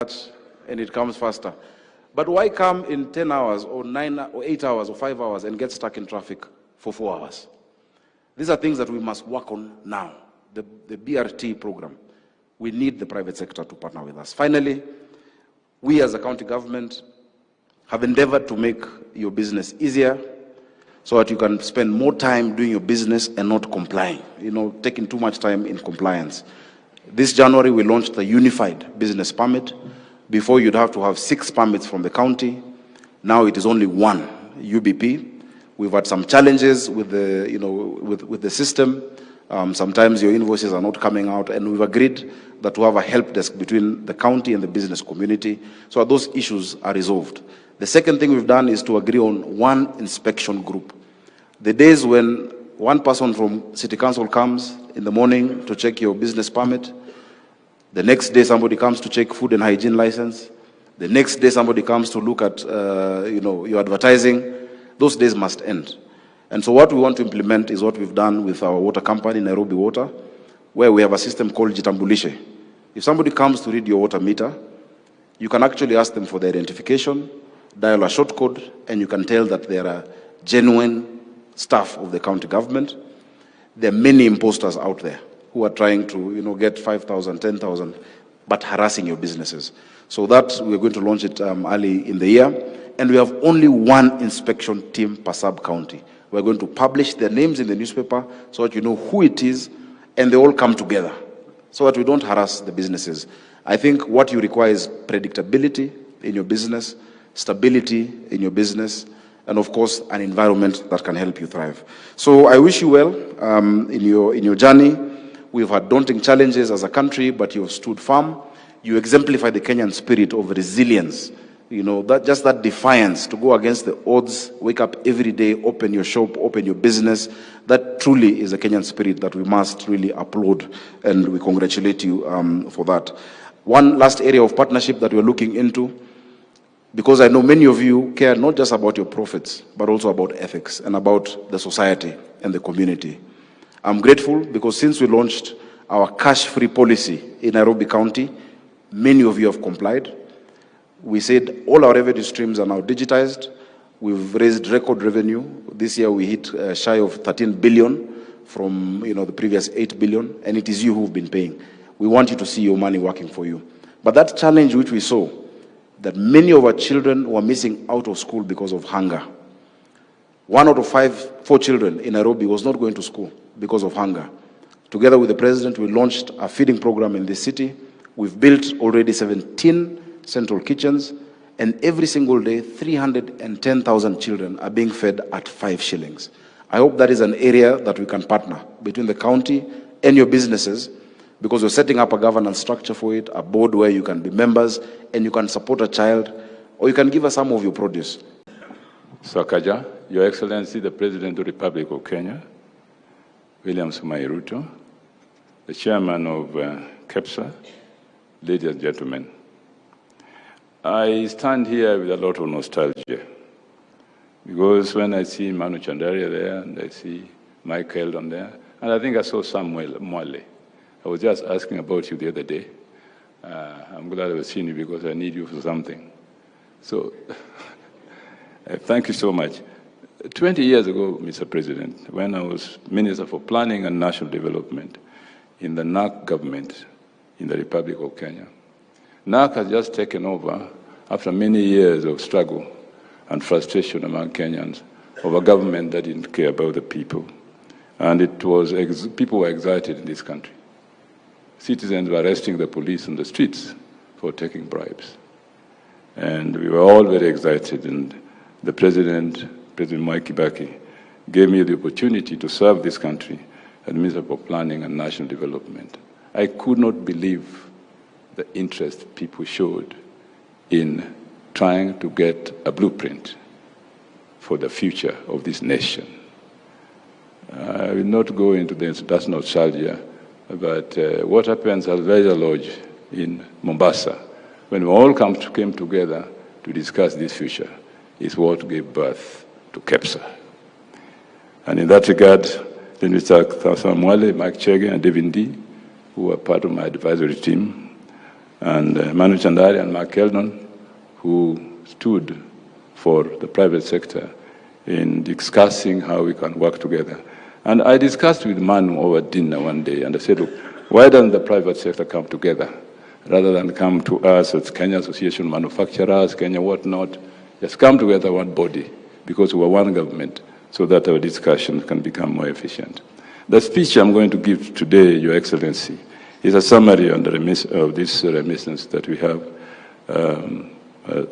and it comes faster. But why come in 10 hours or 9 or 8 hours or 5 hours and get stuck in traffic for 4 hours? These are things that we must work on now. The BRT program. We need the private sector to partner with us. Finally, we as a county government have endeavored to make your business easier so that you can spend more time doing your business and not complying, taking too much time in compliance. This January, we launched the unified business permit. Before, you'd have to have 6 permits from the county. Now it is only 1 UBP. We've had some challenges with the, with the system. Sometimes your invoices are not coming out, and we've agreed that we have a help desk between the county and the business community, so those issues are resolved. The second thing we've done is to agree on 1 inspection group. The days when 1 person from City Council comes in the morning to check your business permit, the next day somebody comes to check food and hygiene license, the next day somebody comes to look at your advertising, those days must end. And so what we want to implement is what we've done with our water company, Nairobi Water, where we have a system called Jitambulishe. If somebody comes to read your water meter, you can actually ask them for their identification, dial a short code, and you can tell that they are genuine staff of the county government. There are many imposters out there who are trying to get 5,000, 10,000, but harassing your businesses. So that we're going to launch it early in the year. And we have only 1 inspection team per sub-county. We're going to publish their names in the newspaper so that you know who it is, and they all come together so that we don't harass the businesses. I think what you require is predictability in your business, stability in your business, and of course, an environment that can help you thrive. So I wish you well in your journey. We've had daunting challenges as a country, but you've stood firm. You exemplify the Kenyan spirit of resilience. That defiance to go against the odds, wake up every day, open your shop, open your business. That truly is a Kenyan spirit that we must really applaud, and we congratulate you for that. One last area of partnership that we're looking into, because I know many of you care not just about your profits, but also about ethics and about the society and the community. I'm grateful because since we launched our cash-free policy in Nairobi County, many of you have complied. We said all our revenue streams are now digitized. We've raised record revenue. This year we hit shy of 13 billion from the previous 8 billion, and it is you who've been paying. We want you to see your money working for you. But that challenge which we saw, that many of our children were missing out of school because of hunger. 1 out of 4 children in Nairobi was not going to school because of hunger. Together with the president, we launched a feeding program in this city. We've built already 17 central kitchens, and every single day 310,000 children are being fed at 5 shillings. I hope that is an area that we can partner between the county and your businesses, because we're setting up a governance structure for it, a board where you can be members and you can support a child, or you can give us some of your produce. Sakaja, Your Excellency, the President of the Republic of Kenya, William Ruto, the Chairman of KICC, ladies and gentlemen, I stand here with a lot of nostalgia, because when I see Manu Chandaria there, and I see Michael on there, and I think I saw Samuel Mwale. I was just asking about you the other day. I'm glad I've seen you because I need you for something. So, thank you so much. 20 years ago, Mr. President, when I was Minister for Planning and National Development in the NAC government in the Republic of Kenya, NAC has just taken over after many years of struggle and frustration among Kenyans of a government that didn't care about the people. And people were excited in this country. Citizens were arresting the police on the streets for taking bribes. And we were all very excited, and the President Mwai Kibaki, gave me the opportunity to serve this country as Minister for Planning and National Development. I could not believe the interest people showed in trying to get a blueprint for the future of this nation. I will not go into this, that's nostalgia, but what happens at Raila Lodge in Mombasa, when we all came together to discuss this future, is what gave birth to KICC. And in that regard, then Mr. Mwale, Mike Chege, and David D, who are part of my advisory team, and Manu Chandari and Mark Keldon, who stood for the private sector in discussing how we can work together. And I discussed with Manu over dinner one day, and I said, look, why doesn't the private sector come together rather than come to us as Kenya Association of Manufacturers, Kenya whatnot? Just come together one body, because we're one government, so that our discussion can become more efficient. The speech I'm going to give today, Your Excellency, is a summary of this reminiscence that we have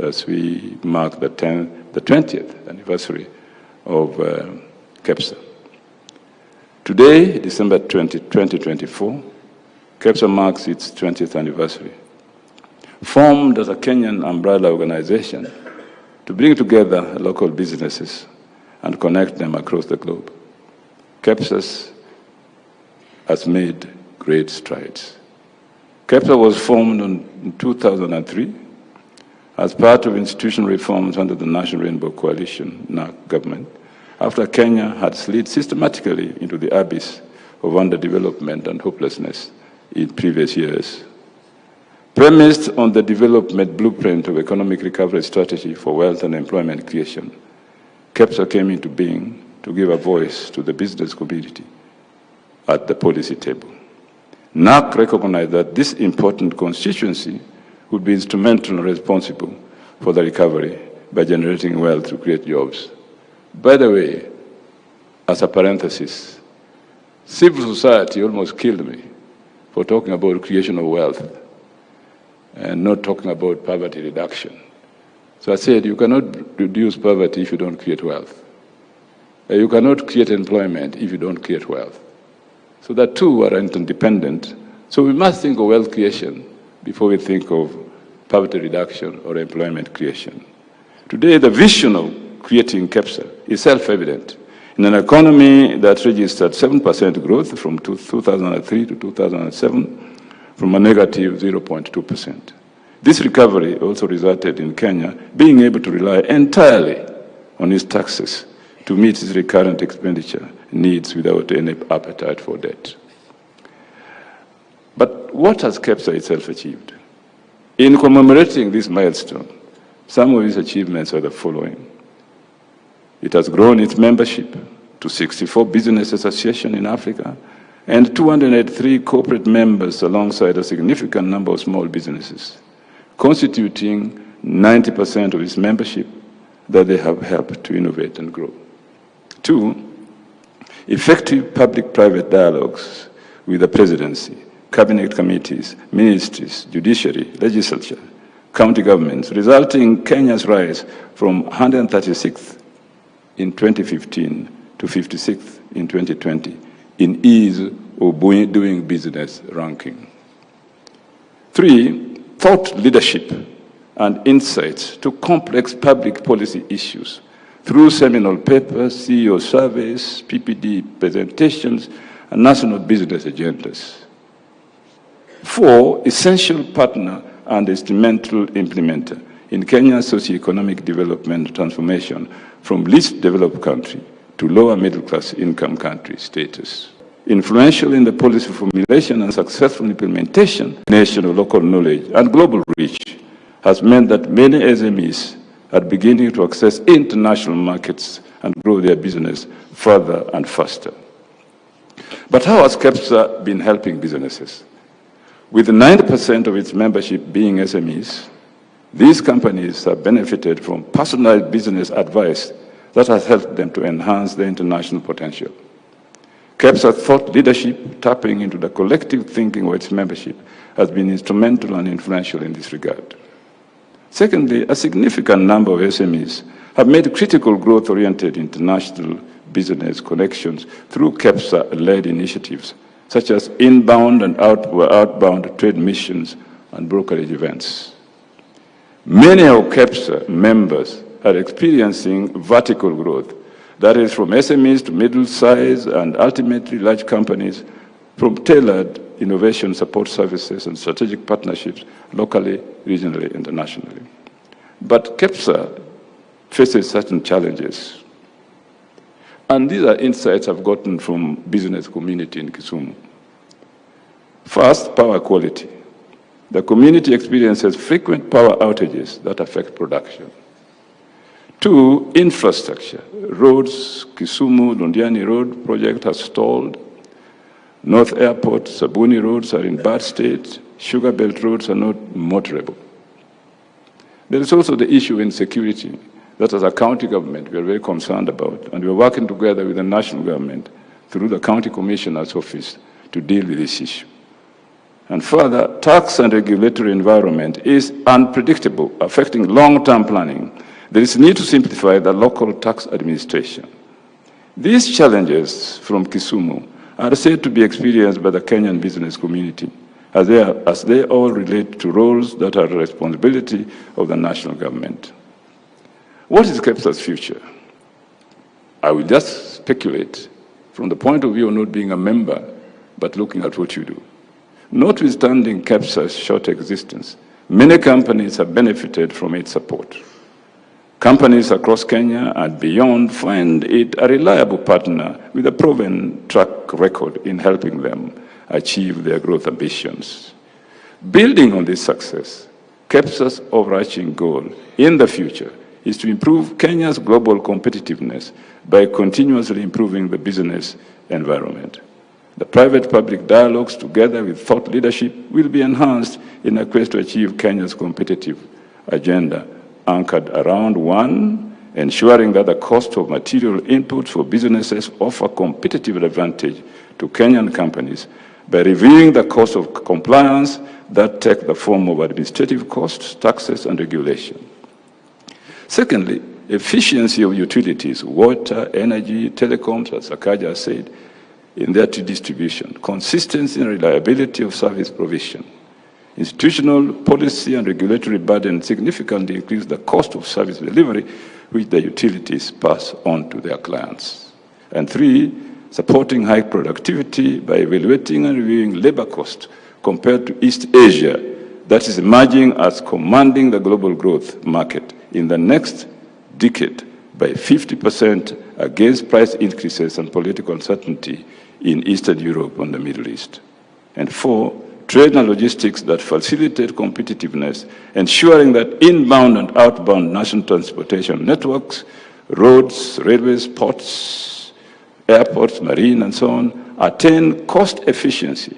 as we mark the 20th anniversary of KEPSA. Today, December 2024, KEPSA marks its 20th anniversary. Formed as a Kenyan umbrella organization to bring together local businesses and connect them across the globe, KEPSA has made great strides. KEPSA was formed in 2003 as part of institutional reforms under the National Rainbow Coalition (NAC) government, after Kenya had slid systematically into the abyss of underdevelopment and hopelessness in previous years. Premised on the development blueprint of economic recovery strategy for wealth and employment creation, KEPSA came into being to give a voice to the business community at the policy table. NAC recognized that this important constituency would be instrumental and responsible for the recovery by generating wealth to create jobs. By the way, as a parenthesis, civil society almost killed me for talking about creation of wealth and not talking about poverty reduction. So I said, you cannot reduce poverty if you don't create wealth. You cannot create employment if you don't create wealth. So the two are interdependent. So we must think of wealth creation before we think of poverty reduction or employment creation. Today, the vision of creating KEPSA is self-evident. In an economy that registered 7% growth from 2003 to 2007, from a negative 0.2%. This recovery also resulted in Kenya being able to rely entirely on its taxes to meet its recurrent expenditure needs without any appetite for debt. But what has KEPSA itself achieved? In commemorating this milestone, some of its achievements are the following. It has grown its membership to 64 business associations in Africa and 283 corporate members alongside a significant number of small businesses, constituting 90% of its membership that they have helped to innovate and grow. 2, effective public-private dialogues with the presidency, cabinet committees, ministries, judiciary, legislature, county governments, resulting in Kenya's rise from 136th in 2015 to 56th in 2020 in ease of doing business ranking. 3, thought leadership and insights to complex public policy issues through seminal papers, CEO surveys, PPD presentations, and national business agendas. 4, essential partner and instrumental implementer in Kenya's socio-economic development transformation from least developed country to lower middle-class income country status. Influential in the policy formulation and successful implementation, national local knowledge and global reach has meant that many SMEs are beginning to access international markets and grow their business further and faster. But how has KEPSA been helping businesses? With 90% of its membership being SMEs, these companies have benefited from personalized business advice that has helped them to enhance their international potential. KEPSA thought leadership, tapping into the collective thinking of its membership, has been instrumental and influential in this regard. Secondly, a significant number of SMEs have made critical growth-oriented international business connections through KEPSA-led initiatives, such as inbound and outbound trade missions and brokerage events. Many of KEPSA members are experiencing vertical growth, that is from SMEs to middle-sized and ultimately large companies, from tailored innovation support services and strategic partnerships locally, regionally, internationally. But KEPSA faces certain challenges. And these are insights I've gotten from business community in Kisumu. First, power quality. The community experiences frequent power outages that affect production. 2, infrastructure. Roads, Kisumu, Londiani Road project has stalled. North Airport, Sabuni roads are in bad state. Sugar Belt roads are not motorable. There is also the issue of insecurity that as a county government we are very concerned about, and we are working together with the national government through the county commissioner's office to deal with this issue. And further, tax and regulatory environment is unpredictable, affecting long-term planning. There is a need to simplify the local tax administration. These challenges from Kisumu are said to be experienced by the Kenyan business community, as they all relate to roles that are the responsibility of the national government. What is KEPSA's future? I will just speculate from the point of view of not being a member, but looking at what you do. Notwithstanding KEPSA's short existence, many companies have benefited from its support. Companies across Kenya and beyond find it a reliable partner with a proven track record in helping them achieve their growth ambitions. Building on this success, KEPSA's overarching goal in the future is to improve Kenya's global competitiveness by continuously improving the business environment. The private-public dialogues, together with thought leadership, will be enhanced in a quest to achieve Kenya's competitive agenda, anchored around 1, ensuring that the cost of material inputs for businesses offer competitive advantage to Kenyan companies by reviewing the cost of compliance that take the form of administrative costs, taxes, and regulation. Secondly, efficiency of utilities, water, energy, telecoms, as Sakaja said, in their distribution, consistency and reliability of service provision. Institutional, policy, and regulatory burden significantly increase the cost of service delivery, which the utilities pass on to their clients. And 3, supporting high productivity by evaluating and reviewing labor costs compared to East Asia, that is emerging as commanding the global growth market in the next decade by 50% against price increases and political uncertainty in Eastern Europe and the Middle East. And 4, trade and logistics that facilitate competitiveness, ensuring that inbound and outbound national transportation networks, roads, railways, ports, airports, marine, and so on, attain cost efficiency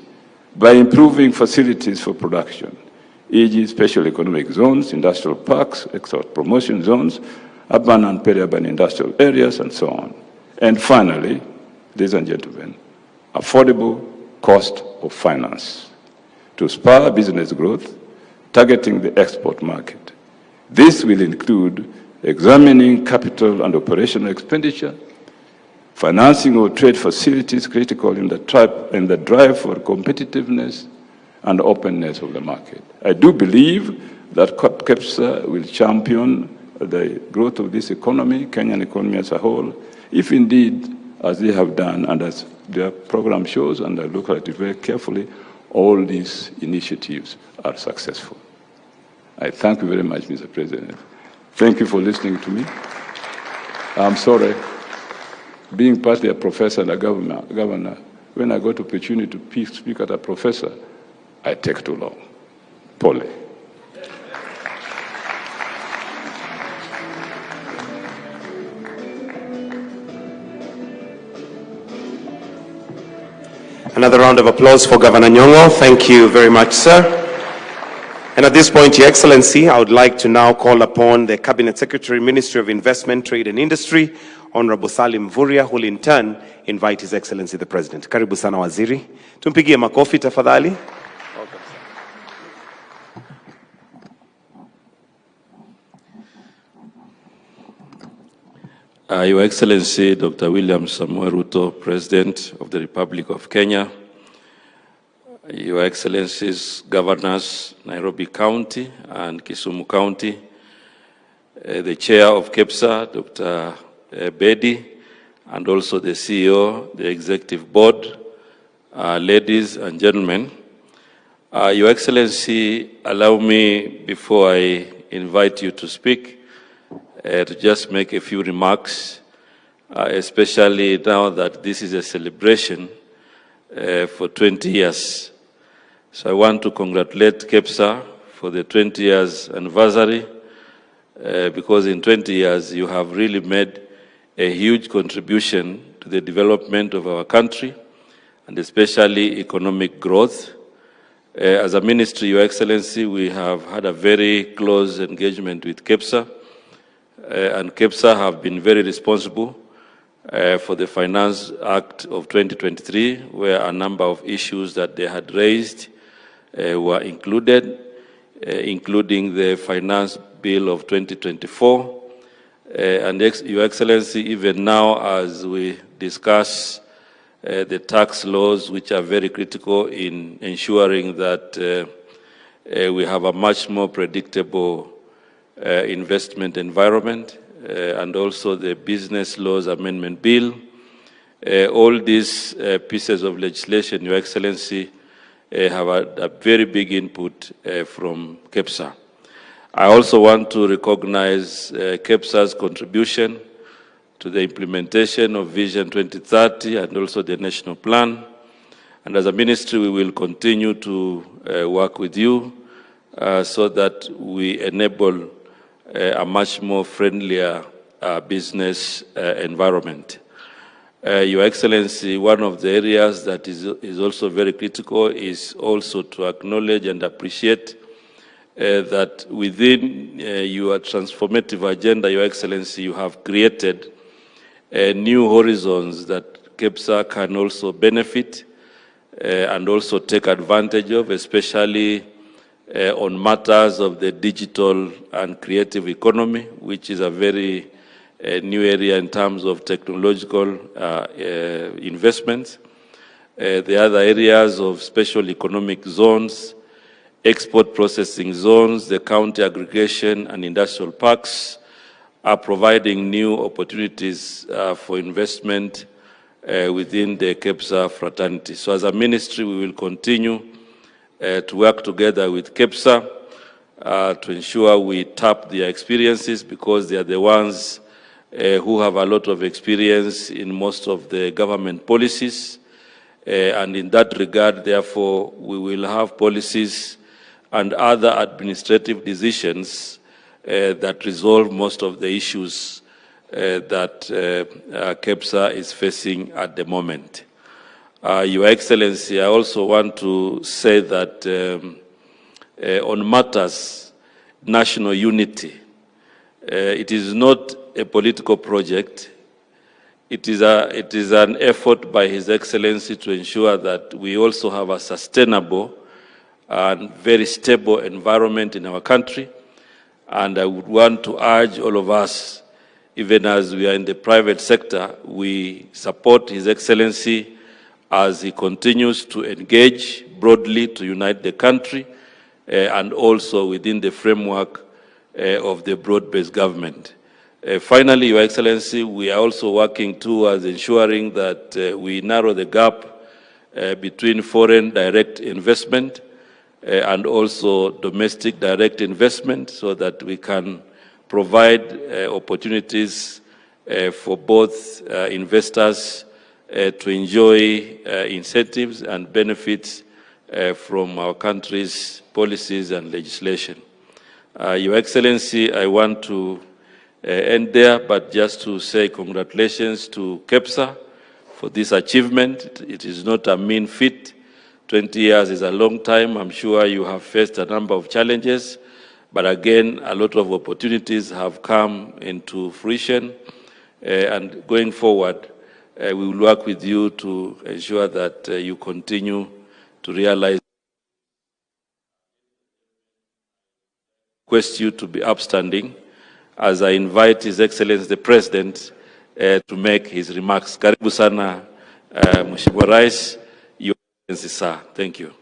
by improving facilities for production, e.g. special economic zones, industrial parks, export promotion zones, urban and peri-urban industrial areas, and so on. And finally, ladies and gentlemen, affordable cost of finance to spur business growth, targeting the export market. This will include examining capital and operational expenditure, financing of trade facilities critical in the drive for competitiveness and openness of the market. I do believe that KEPSA will champion the growth of this economy, Kenyan economy as a whole, if indeed, as they have done and as their program shows, and I look at it very carefully, all these initiatives are successful. I thank you very much, Mr. President. Thank you for listening to me. I'm sorry, being partly a professor and a governor, when I got opportunity to speak at a professor, I take too long. Pole. Another round of applause for Governor Nyong'o. Thank you very much, sir. And at this point, Your Excellency, I would like to now call upon the Cabinet Secretary, Ministry of Investment, Trade and Industry, Honorable Salim Mvurya, who will in turn invite His Excellency the President. Karibu sana waziri. Tumpigie makofi tafadhali. Your Excellency, Dr. William Samoei Ruto, President of the Republic of Kenya, Your Excellencies, Governors, Nairobi County and Kisumu County, the Chair of KEPSA, Dr. Bedi, and also the CEO, the Executive Board, ladies and gentlemen. Your Excellency, allow me, before I invite you to speak, to just make a few remarks, especially now that this is a celebration for 20 years So I want to congratulate KICC for the 20 years anniversary, because in 20 years you have really made a huge contribution to the development of our country, and especially economic growth. As a ministry, Your Excellency, we have had a very close engagement with KICC, and KICC have been very responsible for the Finance Act of 2023, where a number of issues that they had raised were included, including the Finance Bill of 2024. And Your Excellency, even now as we discuss the tax laws, which are very critical in ensuring that we have a much more predictable investment environment, and also the Business Laws Amendment Bill. All these pieces of legislation, Your Excellency, have a very big input from KICC. I also want to recognize KICC's contribution to the implementation of Vision 2030 and also the National Plan. And as a ministry, we will continue to work with you so that we enable a much more friendlier business environment. Your Excellency, one of the areas that is also very critical is also to acknowledge and appreciate that within your transformative agenda, Your Excellency, you have created new horizons that KICC can also benefit and also take advantage of, especially on matters of the digital and creative economy, which is a very new area in terms of technological investments. The other areas of special economic zones, export processing zones, the county aggregation and industrial parks are providing new opportunities for investment within the KICC fraternity. So as a ministry, we will continue to work together with KICC to ensure we tap their experiences, because they are the ones who have a lot of experience in most of the government policies. And in that regard, therefore, we will have policies and other administrative decisions that resolve most of the issues that KICC is facing at the moment. Your Excellency, I also want to say that on matters national unity, it is not a political project. It is an effort by His Excellency to ensure that we also have a sustainable and very stable environment in our country. And I would want to urge all of us, even as we are in the private sector, we support His Excellency as he continues to engage broadly to unite the country and also within the framework of the broad-based government. Finally, Your Excellency, we are also working towards ensuring that we narrow the gap between foreign direct investment and also domestic direct investment, so that we can provide opportunities for both investors to enjoy incentives and benefits from our country's policies and legislation. Your Excellency, I want to end there, but just to say congratulations to KICC for this achievement. It is not a mean feat. 20 years is a long time. I'm sure you have faced a number of challenges, but again, a lot of opportunities have come into fruition. And going forward, we will work with you to ensure that you continue to realize. Request you to be upstanding as I invite His Excellency the President to make his remarks. Karibu sana, Mheshimiwa Rais, Your Excellency, sir. Thank you.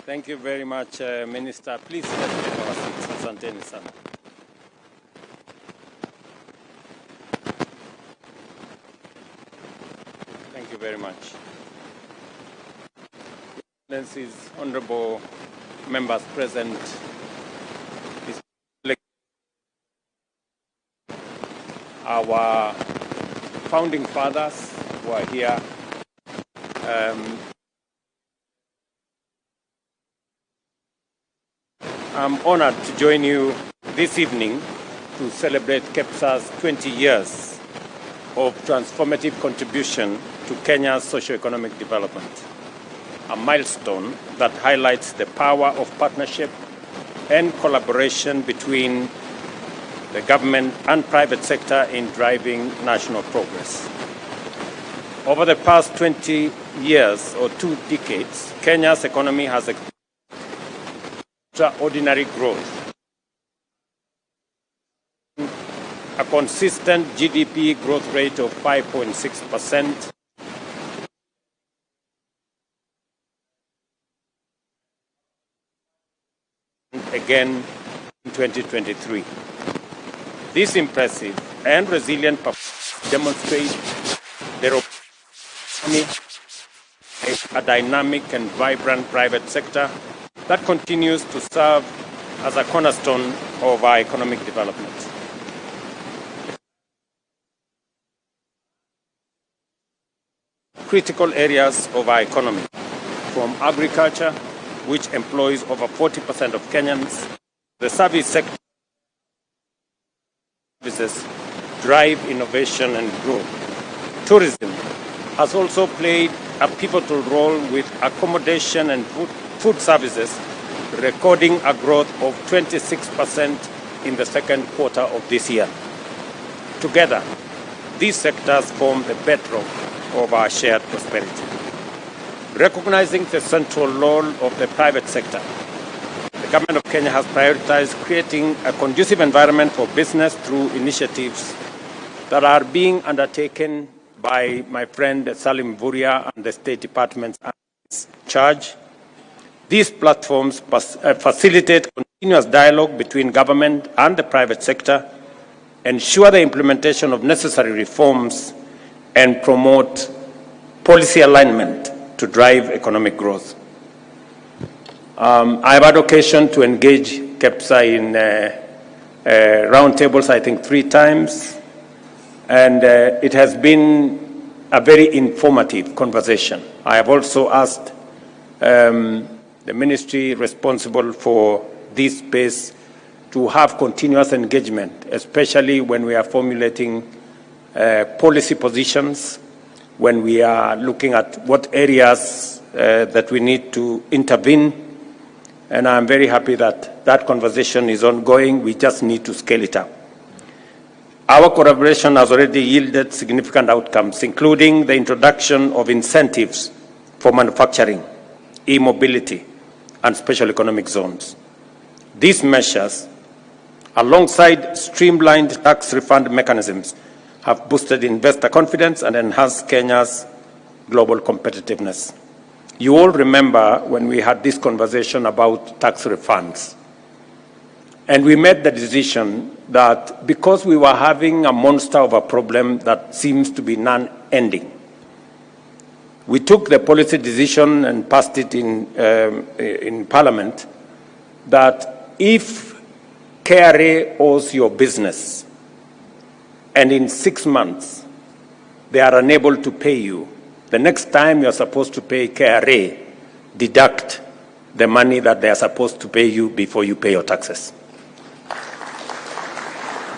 Thank you very much, Minister. Please let's take our seats. Asanteni sana. Thank you very much. Excellencies, honorable members present, our founding fathers who are here, I'm honored to join you this evening to celebrate KEPSA's 20 years of transformative contribution to Kenya's socio-economic development, a milestone that highlights the power of partnership and collaboration between the government and private sector in driving national progress. Over the past 20 years or 2 decades, Kenya's economy has experienced extraordinary growth. A consistent GDP growth rate of 5.6%, again in 2023. This impressive and resilient performance demonstrates the economy, a dynamic and vibrant private sector that continues to serve as a cornerstone of our economic development. Critical areas of our economy, from agriculture, which employs over 40% of Kenyans, the service sector, services drive innovation and growth. Tourism has also played a pivotal role with accommodation and food services recording a growth of 26% in the second quarter of this year. Together, these sectors form the bedrock of our shared prosperity. Recognizing the central role of the private sector, the government of Kenya has prioritized creating a conducive environment for business through initiatives that are being undertaken by my friend Salim Vuria and the State Department's charge. These platforms facilitate continuous dialogue between government and the private sector, ensure the implementation of necessary reforms, and promote policy alignment to drive economic growth. I have had occasion to engage KEPSA in roundtables, I think 3 times, and it has been a very informative conversation. I have also asked the ministry responsible for this space to have continuous engagement, especially when we are formulating policy positions, when we are looking at what areas that we need to intervene. And I'm very happy that that conversation is ongoing. We just need to scale it up. Our collaboration has already yielded significant outcomes, including the introduction of incentives for manufacturing, e-mobility, and special economic zones. These measures, alongside streamlined tax refund mechanisms, have boosted investor confidence and enhanced Kenya's global competitiveness. You all remember when we had this conversation about tax refunds, and we made the decision that because we were having a monster of a problem that seems to be non-ending, we took the policy decision and passed it in Parliament that if KRA owes your business and in 6 months they are unable to pay you, the next time you're supposed to pay KRA, deduct the money that they are supposed to pay you before you pay your taxes.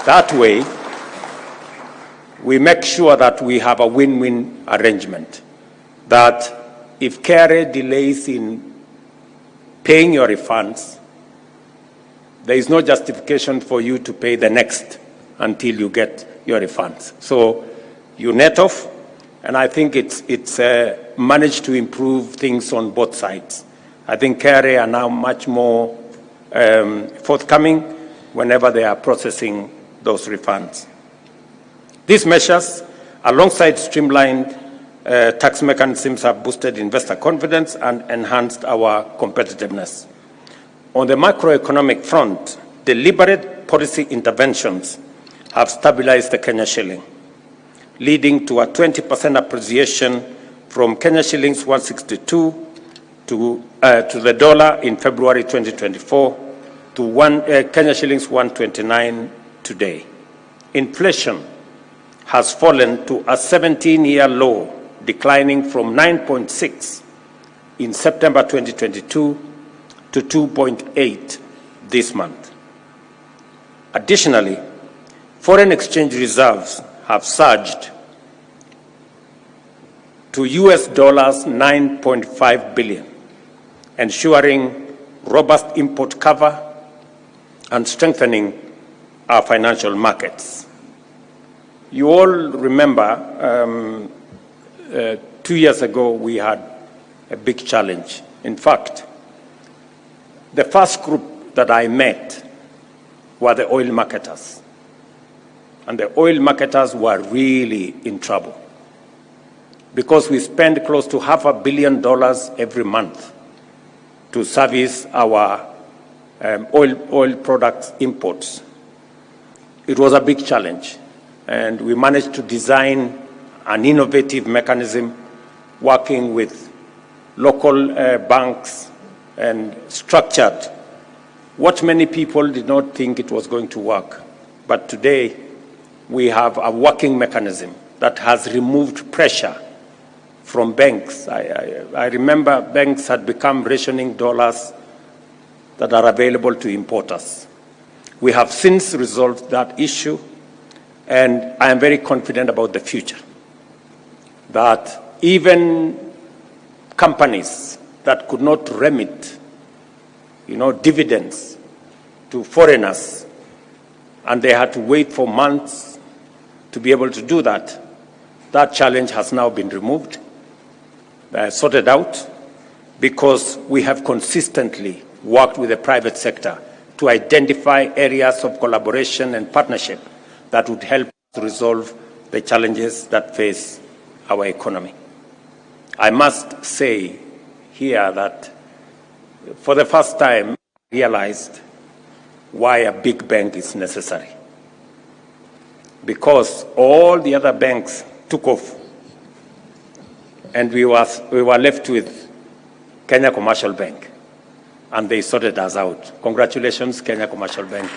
That way, we make sure that we have a win-win arrangement, that if KRA delays in paying your refunds, there is no justification for you to pay the next until you get your refunds. So you net off, and I think it's managed to improve things on both sides. I think KRA are now much more forthcoming whenever they are processing those refunds. These measures, alongside streamlined tax mechanisms, have boosted investor confidence and enhanced our competitiveness. On the macroeconomic front, deliberate policy interventions have stabilized the Kenya shilling, leading to a 20% appreciation from Kenya shillings 162 to the dollar in February 2024 to Kenya shillings 129 today. Inflation has fallen to a 17-year low declining from 9.6 in September 2022 to 2.8 this month. Additionally, foreign exchange reserves have surged to US dollars 9.5 billion, ensuring robust import cover and strengthening our financial markets. You all remember 2 years ago we had a big challenge. In fact, the first group that I met were the oil marketers. And the oil marketers were really in trouble because we spend close to $500 million every month to service our oil products imports. It was a big challenge, and we managed to design an innovative mechanism working with local banks and structured what many people did not think it was going to work. But today, we have a working mechanism that has removed pressure from banks. I remember banks had become rationing dollars that are available to importers. We have since resolved that issue, and I am very confident about the future, that even companies that could not remit, dividends to foreigners, and they had to wait for months to be able to do that, that challenge has now been removed, sorted out, because we have consistently worked with the private sector to identify areas of collaboration and partnership that would help to resolve the challenges that face our economy. I must say here that for the first time, I realized why a big bank is necessary. Because all the other banks took off, and we were left with Kenya Commercial Bank, and they sorted us out. Congratulations, Kenya Commercial Bank,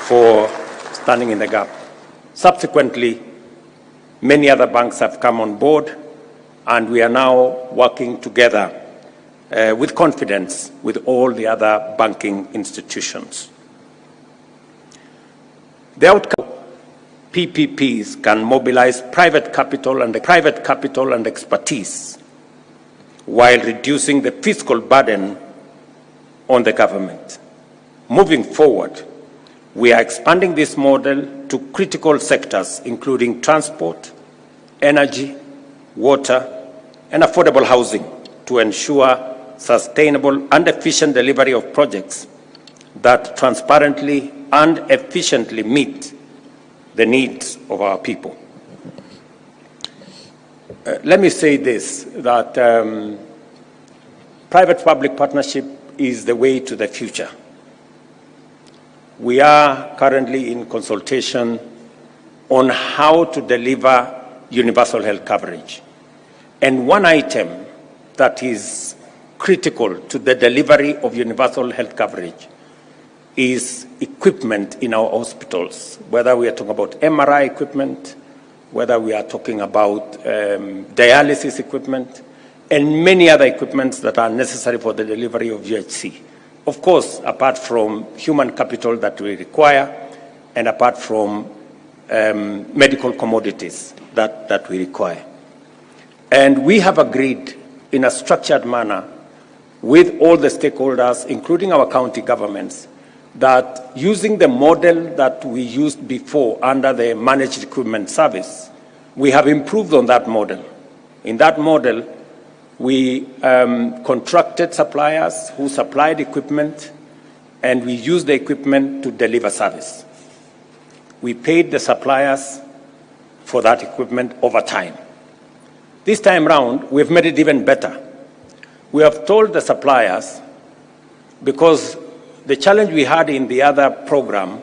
for standing in the gap. Subsequently, many other banks have come on board, and we are now working together with confidence with all the other banking institutions. The outcome of PPPs can mobilize private capital and expertise while reducing the fiscal burden on the government. Moving forward, we are expanding this model to critical sectors, including transport, energy, water, and affordable housing, to ensure sustainable and efficient delivery of projects that transparently and efficiently meet the needs of our people. Let me say this, that private-public partnership is the way to the future. We are currently in consultation on how to deliver universal health coverage. And one item that is critical to the delivery of universal health coverage is equipment in our hospitals, whether we are talking about MRI equipment, whether we are talking about dialysis equipment, and many other equipments that are necessary for the delivery of UHC. Of course, apart from human capital that we require, and apart from medical commodities that we require. And we have agreed in a structured manner with all the stakeholders, including our county governments, that using the model that we used before under the managed equipment service, we have improved on that model. In that model, we contracted suppliers who supplied equipment, and we used the equipment to deliver service. We paid the suppliers for that equipment over time. This time round, we've made it even better. We have told the suppliers, because the challenge we had in the other program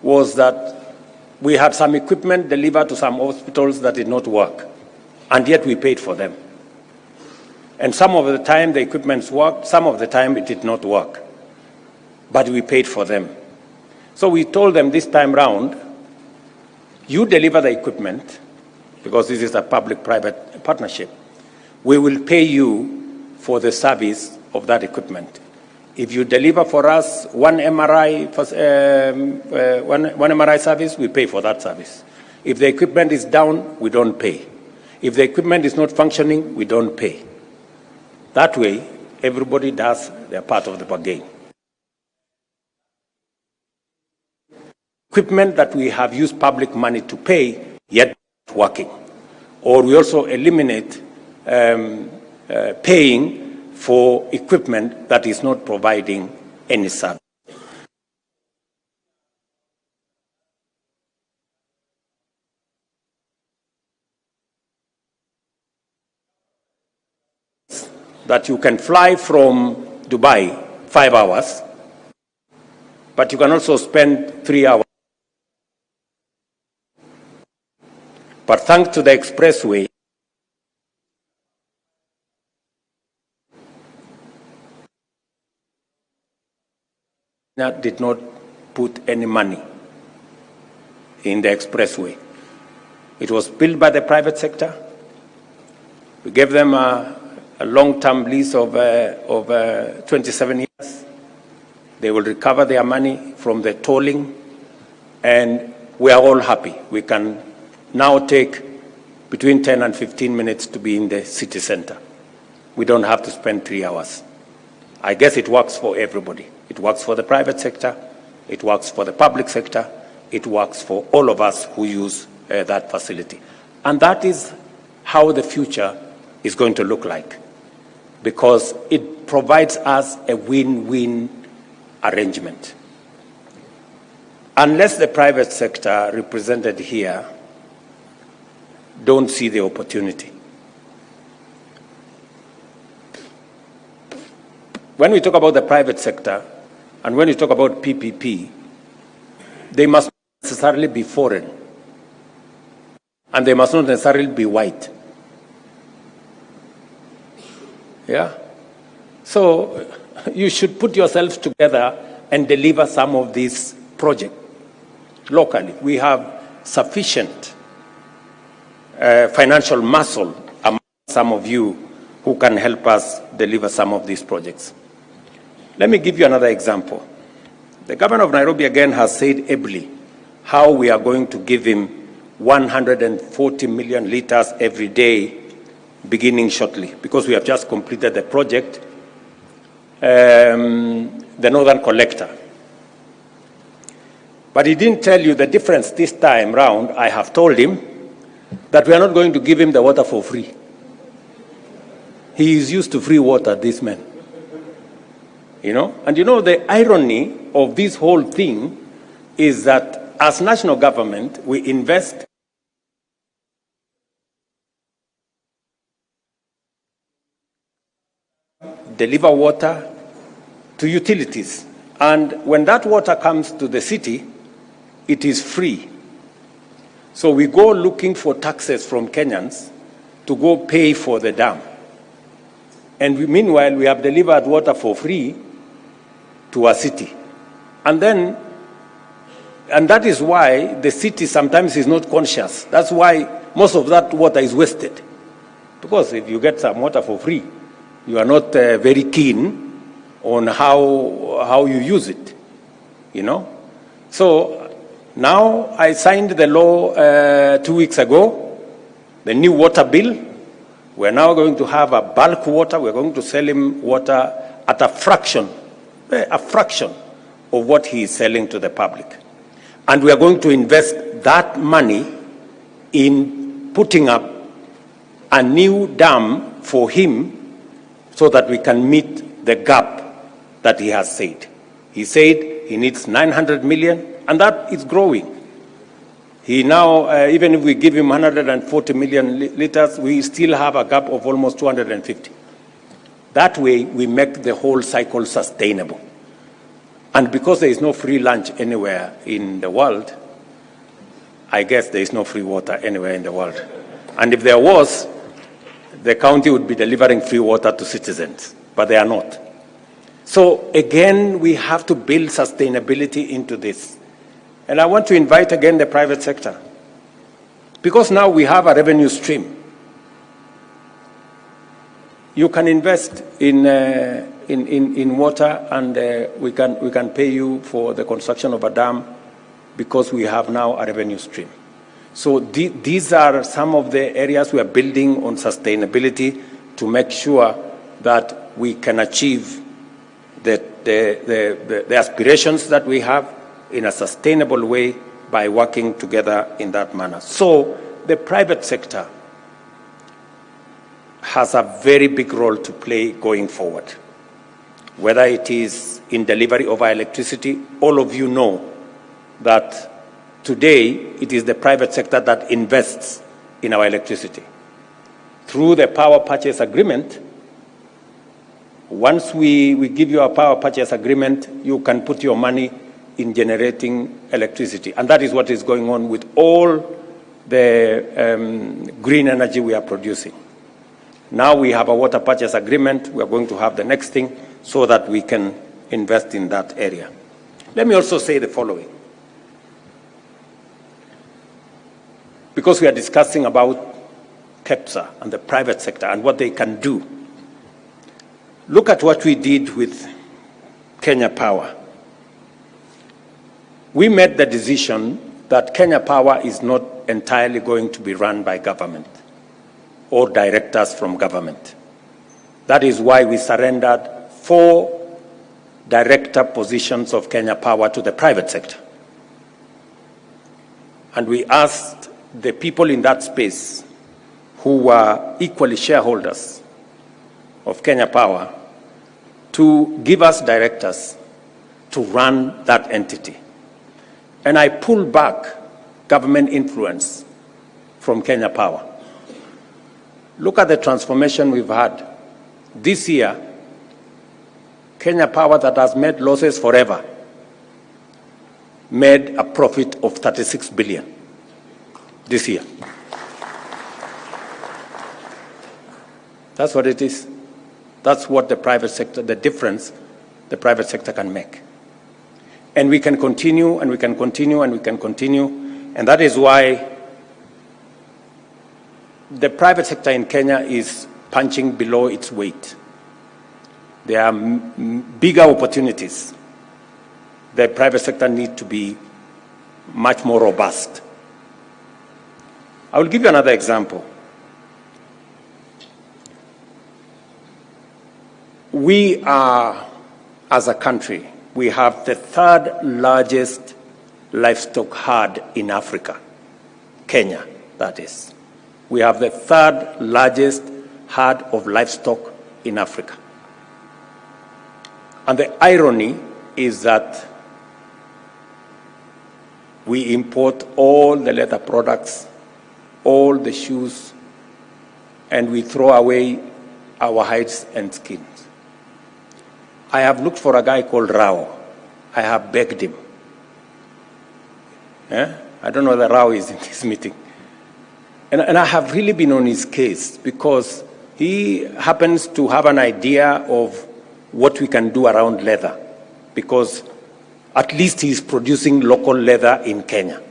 was that we had some equipment delivered to some hospitals that did not work, and yet we paid for them. And some of the time the equipment worked, some of the time it did not work, but we paid for them. So we told them this time round, you deliver the equipment, because this is a public-private partnership. We will pay you for the service of that equipment. If you deliver for us one MRI service, we pay for that service. If the equipment is down, we don't pay. If the equipment is not functioning, we don't pay. That way, everybody does their part of the bargain. Equipment that we have used public money to pay, yet not working. Or we also eliminate paying for equipment that is not providing any service. That you can fly from Dubai 5 hours, but you can also spend 3 hours. But thanks to the expressway, did not put any money in the expressway. It was built by the private sector. We gave them a long-term lease of 27 years. They will recover their money from the tolling, and we are all happy. We can now take between 10 and 15 minutes to be in the city center. We don't have to spend 3 hours. I guess it works for everybody. It works for the private sector, it works for the public sector, it works for all of us who use that facility. And that is how the future is going to look like, because it provides us a win-win arrangement. Unless the private sector represented here don't see the opportunity. When we talk about the private sector, and when we talk about PPP, they must not necessarily be foreign, and they must not necessarily be white. Yeah? So you should put yourselves together and deliver some of these projects locally. We have sufficient financial muscle among some of you who can help us deliver some of these projects. Let me give you another example. The governor of Nairobi again has said ably how we are going to give him 140 million liters every day beginning shortly, because we have just completed the project, the Northern Collector. But he didn't tell you the difference this time round. I have told him that we are not going to give him the water for free. He is used to free water, this man. You know? And you know, the irony of this whole thing is that as national government, we invest deliver water to utilities. And when that water comes to the city, it is free. So we go looking for taxes from Kenyans to go pay for the dam. And meanwhile, we have delivered water for free to our city. And that is why the city sometimes is not conscious. That's why most of that water is wasted. Because if you get some water for free, you are not very keen on how you use it, you know. So now I signed the law 2 weeks ago, the new water bill. We're now going to have a bulk water. We're going to sell him water at a fraction of what he is selling to the public. And we are going to invest that money in putting up a new dam for him so that we can meet the gap that he has said. He said he needs 900 million, and that is growing. He now, even if we give him 140 million liters, we still have a gap of almost 250. That way, we make the whole cycle sustainable. And because there is no free lunch anywhere in the world, I guess there is no free water anywhere in the world. And if there was, the county would be delivering free water to citizens, but they are not. So again, we have to build sustainability into this. And I want to invite again the private sector. Because now we have a revenue stream. You can invest in water, and we can pay you for the construction of a dam because we have now a revenue stream. So these are some of the areas we are building on sustainability to make sure that we can achieve the aspirations that we have in a sustainable way by working together in that manner. So the private sector has a very big role to play going forward. Whether it is in delivery of our electricity, all of you know that today it is the private sector that invests in our electricity. Through the power purchase agreement, once we give you a power purchase agreement, you can put your money in generating electricity. And that is what is going on with all the green energy we are producing. Now we have a water purchase agreement. We are going to have the next thing so that we can invest in that area. Let me also say the following. Because we are discussing about KICC and the private sector and what they can do. Look at what we did with Kenya Power. We made the decision that Kenya Power is not entirely going to be run by government or directors from government. That is why we surrendered 4 director positions of Kenya Power to the private sector. And we asked the people in that space who were equally shareholders of Kenya Power to give us directors to run that entity. And I pulled back government influence from Kenya Power. Look at the transformation we've had. This year, Kenya Power, that has made losses forever, made a profit of 36 billion this year. That's what it is. That's what the private sector, the difference the private sector can make. And we can continue, and we can continue, and we can continue. And that is why the private sector in Kenya is punching below its weight. There are bigger opportunities. The private sector needs to be much more robust. I will give you another example. We are, as a country, we have the 3rd largest livestock herd in Africa. Kenya, that is. We have the 3rd largest herd of livestock in Africa. And the irony is that we import all the leather products, all the shoes, and we throw away our hides and skins. I have looked for a guy called Rao. I have begged him. I don't know whether Rao is in this meeting. And I have really been on his case because he happens to have an idea of what we can do around leather, because at least he's producing local leather in Kenya.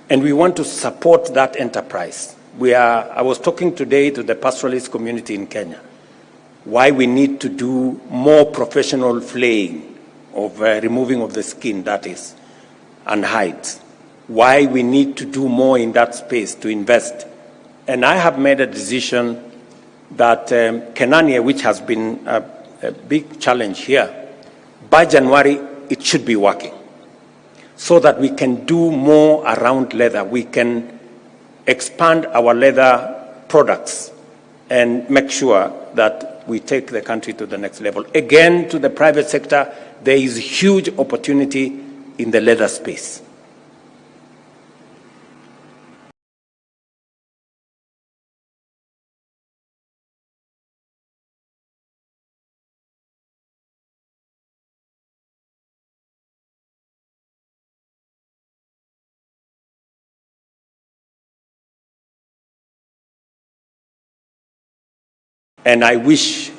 And we want to support that enterprise. I was talking today to the pastoralist community in Kenya, why we need to do more professional flaying of removing of the skin, that is, and hides. Why we need to do more in that space to invest. And I have made a decision that Kenania, which has been a big challenge here, by January, it should be working so that we can do more around leather. We can expand our leather products and make sure that we take the country to the next level. Again, to the private sector, there is huge opportunity in the leather space. And I wish